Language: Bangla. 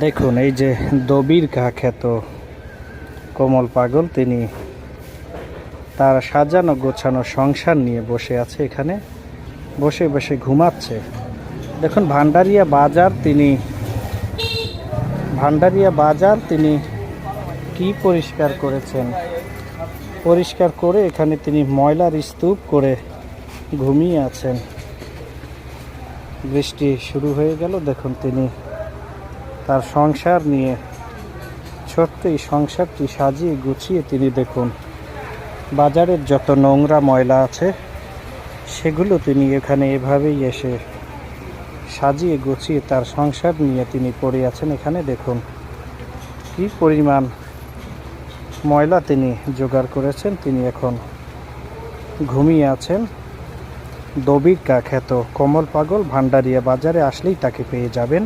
দেখুন এই যে দবির কা খ্যাত কোমল পাগল, তিনি তার সাজানো গোছানো সংসার নিয়ে বসে আছে, এখানে বসে বসে ঘুমাচ্ছে। দেখুন ভান্ডারিয়া বাজার তিনি কি পরিষ্কার করেছেন, পরিষ্কার করে এখানে তিনি ময়লার স্তূপ করে ঘুমিয়ে আছেন। বৃষ্টি শুরু হয়ে গেল, দেখুন তিনি তার সংসার নিয়ে ছোট্ট এই সংসারটি সাজিয়ে গুছিয়ে তিনি দেখুন বাজারের যত নোংরা ময়লা আছে সেগুলো তিনি এখানে এভাবেই এসে সাজিয়ে গুছিয়ে তার সংসার নিয়ে তিনি পড়ে আছেন। এখানে দেখুন কি পরিমাণ ময়লা তিনি জোগাড় করেছেন, তিনি এখন ঘুমিয়ে আছেন। দবির কা খ্যাত কোমল পাগল ভান্ডারিয়া বাজারে আসলেই তাকে পেয়ে যাবেন।